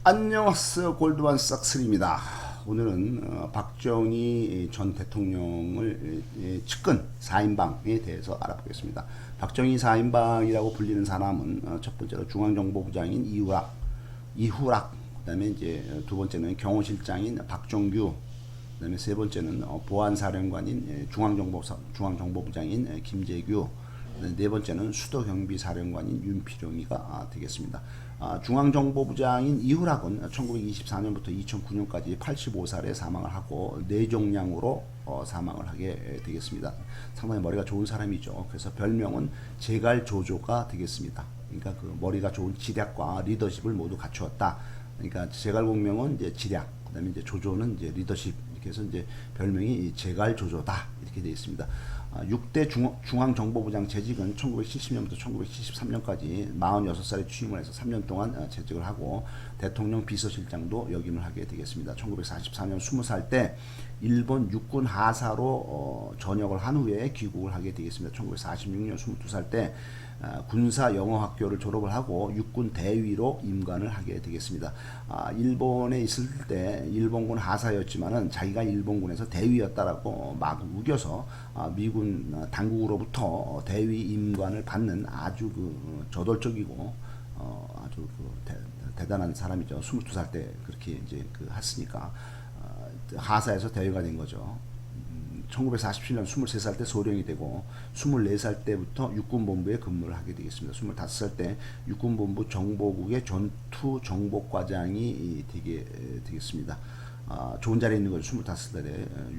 안녕하세요. 골드만삭스입니다. 오늘은 박정희 전 대통령을 측근 4인방에 대해서 알아보겠습니다. 박정희 4인방이라고 불리는 사람은 첫 번째로 중앙정보부장인 이후락, 그다음에 이제 두 번째는 경호실장인 박종규, 그다음에 세 번째는 보안사령관인 중앙정보부장인 김재규, 네 번째는 수도경비사령관인 윤필용이가 되겠습니다. 중앙정보부장인 이후락은 1924년부터 2009년까지 85살에 사망을 하고 뇌종양으로 사망을 하게 되겠습니다. 상당히 머리가 좋은 사람이죠. 그래서 별명은 제갈조조가 되겠습니다. 그러니까 그 머리가 좋은 지략과 리더십을 모두 갖추었다. 그러니까 제갈공명은 이제 지략, 그다음에 이제 조조는 이제 리더십. 이렇게 해서 이제 별명이 제갈조조다 이렇게 되어 있습니다. 6대 중앙정보부장 재직은 1970년부터 1973년까지 46살에 취임을 해서 3년 동안 재직을 하고 대통령 비서실장도 역임을 하게 되겠습니다. 1944년 20살 때 일본 육군 하사로 전역을 한 후에 귀국을 하게 되겠습니다. 1946년 22살 때 군사영어학교를 졸업을 하고 육군 대위로 임관을 하게 되겠습니다. 일본에 있을 때 일본군 하사였지만은 자기가 일본군에서 대위였다라고 막 우겨서 미군 당국으로부터 대위 임관을 받는 아주 그 저돌적이고 아주 그 대단한 사람이죠. 22살 때 그렇게 이제 그 했으니까 하사에서 대위가 된 거죠. 1947년 23살 때 소령이 되고 24살 때부터 육군본부에 근무를 하게 되겠습니다. 25살 때 육군본부 정보국의 전투정보과장이 되겠습니다. 좋은 자리에 있는 거죠. 25살에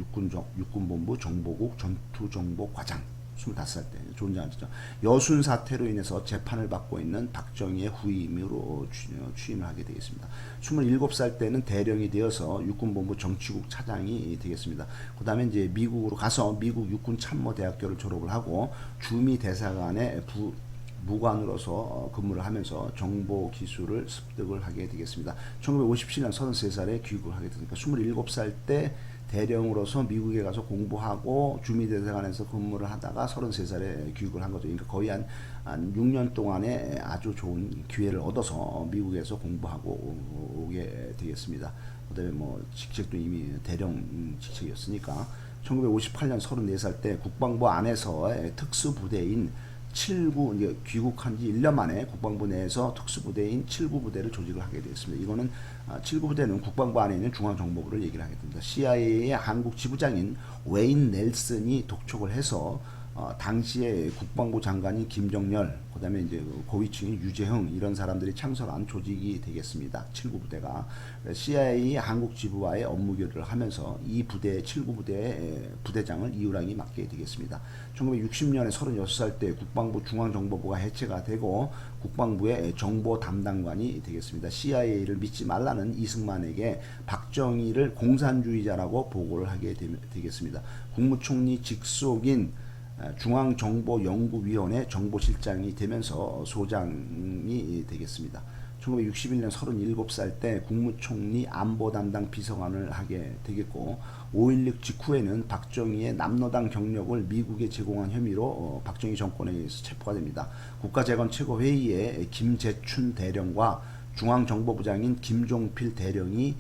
육군본부 정보국 전투정보과장 25살 때 좋은 자리죠. 여순 사태로 인해서 재판을 받고 있는 박정희의 후임으로 취임을 하게 되겠습니다. 27살 때는 대령이 되어서 육군본부 정치국 차장이 되겠습니다. 그 다음에 이제 미국으로 가서 미국 육군참모대학교를 졸업을 하고 주미 대사관의 무관으로서 근무를 하면서 정보 기술을 습득을 하게 되겠습니다. 1957년 33살에 귀국을 하게 되니까 27살 때 대령으로서 미국에 가서 공부하고 주미대사관에서 근무를 하다가 33살에 귀국을 한 거죠. 그러니까 거의 한 6년 동안에 아주 좋은 기회를 얻어서 미국에서 공부하고 오게 되겠습니다. 그다음에 뭐 직책도 이미 대령 직책이었으니까 1958년 34살 때 국방부 안에서의 특수부대인 7구 이제 귀국한 지 1년 만에 국방부 내에서 특수부대인 7구 부대를 조직을 하게 되었습니다. 이거는 7구 부대는 국방부 안에 있는 중앙정보부를 얘기를 하게 됩니다. CIA의 한국 지부장인 웨인 넬슨이 독촉을 해서 당시에 국방부 장관인 김정열, 그다음에 이제 고위층인 유재흥 이런 사람들이 창설한 조직이 되겠습니다. 7구 부대가 CIA 한국 지부와의 업무 교류를 하면서 이 부대 7구 부대의 부대장을 이우랑이 맡게 되겠습니다. 1960년에 36살 때 국방부 중앙정보부가 해체가 되고 국방부의 정보 담당관이 되겠습니다. CIA를 믿지 말라는 이승만에게 박정희를 공산주의자라고 보고를 하게 되겠습니다. 국무총리 직속인 중앙정보연구위원회 정보실장이 되면서 소장이 되겠습니다. 1961년 37살 때 국무총리 안보담당 비서관을 하게 되겠고 5.16 직후에는 박정희의 남로당 경력을 미국에 제공한 혐의로 박정희 정권에 의해서 체포가 됩니다. 국가재건최고회의에 김재춘 대령과 중앙정보부장인 김종필 대령이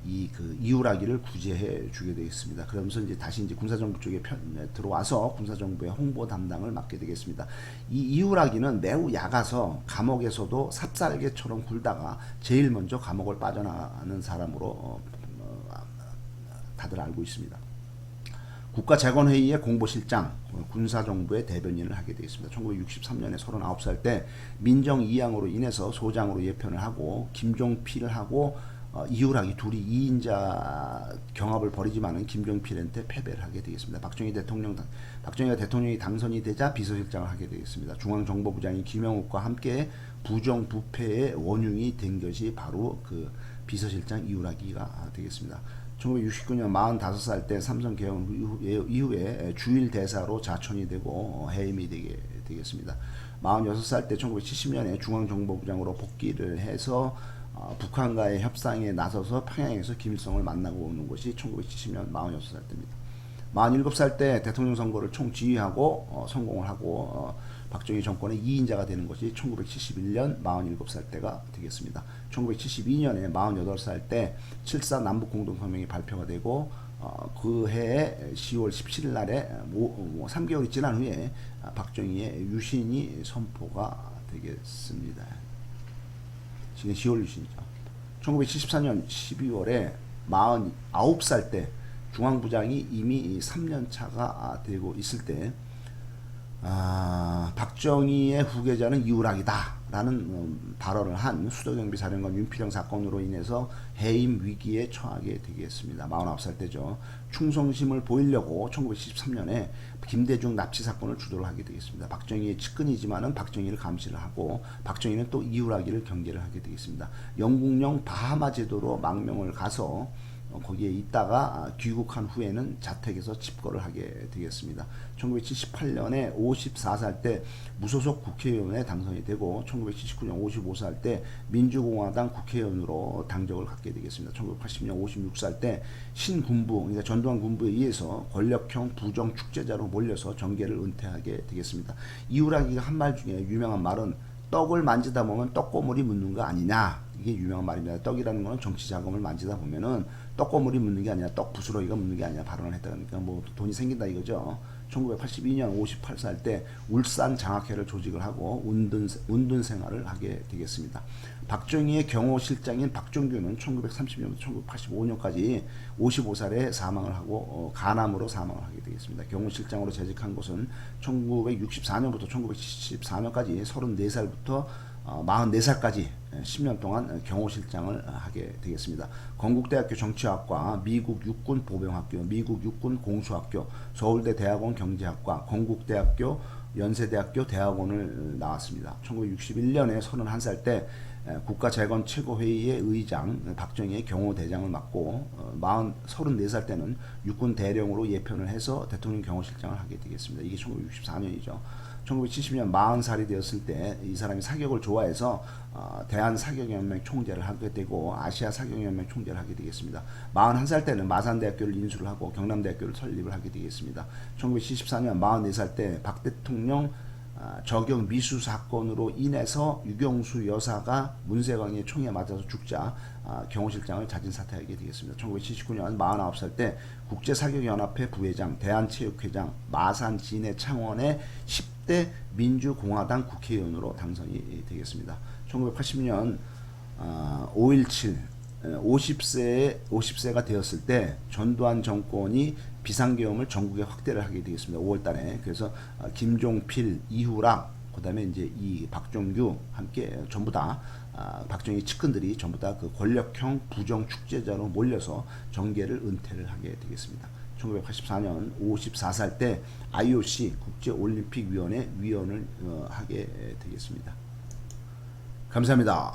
이우락이를 구제해 주게 되겠습니다. 그러면서 이제 다시 이제 군사정부 쪽에 들어와서 군사정부의 홍보 담당을 맡게 되겠습니다. 이 이우락이는 매우 약아서 감옥에서도 삽살개처럼 굴다가 제일 먼저 감옥을 빠져나가는 사람으로 다들 알고 있습니다. 국가재건회의의 공보실장, 군사정부의 대변인을 하게 되겠습니다. 1963년에 39살 때 민정이양으로 인해서 소장으로 예편을 하고 김종필을 하고 이우락이 둘이 2인자 경합을 벌이지만은 김종필한테 패배를 하게 되겠습니다. 박정희가 대통령이 당선이 되자 비서실장을 하게 되겠습니다. 중앙정보부장인 김영욱과 함께 부정부패의 원흉이 된 것이 바로 그 비서실장 이우락이가 되겠습니다. 1969년 45살 때 삼성 개헌 이후에 주일 대사로 자천이 되고 해임이 되겠습니다. 46살 때 1970년에 중앙정보부장으로 복귀를 해서 북한과의 협상에 나서서 평양에서 김일성을 만나고 오는 것이 1970년 46살 때입니다. 47살 때 대통령 선거를 총지휘하고 성공을 하고 박정희 정권의 2인자가 되는 것이 1971년 47살 때가 되겠습니다. 1972년에 48살 때 7.4 남북공동성명이 발표가 되고 그 해에 10월 17일 날에 3개월이 지난 후에 박정희의 유신이 선포가 되겠습니다. 지금 10월 유신이죠. 1974년 12월에 49살 때 중앙부장이 이미 3년 차가 되고 있을 때 박정희의 후계자는 이우락이다 라는 발언을 한 수도경비사령관 윤필영 사건으로 인해서 해임 위기에 처하게 되겠습니다. 49살 때죠. 충성심을 보이려고 1973년에 김대중 납치 사건을 주도를 하게 되겠습니다. 박정희의 측근이지만은 박정희를 감시를 하고 박정희는 또 이우락이를 경계를 하게 되겠습니다. 영국령 바하마 제도로 망명을 가서 거기에 있다가 귀국한 후에는 자택에서 집거를 하게 되겠습니다. 1978년에 54살 때 무소속 국회의원에 당선이 되고 1979년 55살 때 민주공화당 국회의원으로 당적을 갖게 되겠습니다. 1980년 56살 때 신군부, 그러니까 전두환 군부에 의해서 권력형 부정 축제자로 몰려서 정계를 은퇴하게 되겠습니다. 이우락이가 한 말 중에 유명한 말은 떡을 만지다 보면 떡고물이 묻는 거 아니냐, 이게 유명한 말입니다. 떡이라는 거는 정치 자금을 만지다 보면은 떡고물이 묻는 게 아니라 떡 부스러기가 묻는 게 아니라 발언을 했다. 그러니까 뭐 돈이 생긴다 이거죠. 1982년 58살 때 울산 장학회를 조직을 하고 운둔 생활을 하게 되겠습니다. 박정희의 경호실장인 박종규는 1930년부터 1985년까지 55살에 사망을 하고 간암으로 사망을 하게 되겠습니다. 경호실장으로 재직한 것은 1964년부터 1974년까지 34살부터 44살까지 10년 동안 경호실장을 하게 되겠습니다. 건국대학교 정치학과, 미국 육군 보병학교, 미국 육군 공수학교, 서울대 대학원 경제학과, 건국대학교, 연세대학교 대학원을 나왔습니다. 1961년에 31살 때 국가재건 최고회의의 의장 박정희의 경호대장을 맡고 34살 때는 육군 대령으로 예편을 해서 대통령 경호실장을 하게 되겠습니다. 이게 1964년이죠. 1970년 40살이 되었을 때 이 사람이 사격을 좋아해서 대한사격연맹 총재를 하게 되고 아시아 사격연맹 총재를 하게 되겠습니다. 41살 때는 마산대학교를 인수를 하고 경남대학교를 설립을 하게 되겠습니다. 1974년 44살 때 박 대통령 저격 미수 사건으로 인해서 유경수 여사가 문세광의 총에 맞아서 죽자 경호실장을 자진 사퇴하게 되겠습니다. 1979년 49살 때 국제사격연합회 부회장, 대한체육회장, 마산 진해 창원의 10대 민주공화당 국회의원으로 당선이 되겠습니다. 1980년 5.17 50세가 되었을 때 전두환 정권이 비상계엄을 전국에 확대를 하게 되겠습니다. 5월달에. 그래서 김종필, 이후락, 그다음에 이제 이 박종규 함께 전부 다 박정희 측근들이 전부 다 그 권력형 부정 축제자로 몰려서 정계를 은퇴를 하게 되겠습니다. 1984년 54살 때 IOC 국제올림픽위원회 위원을 하게 되겠습니다. 감사합니다.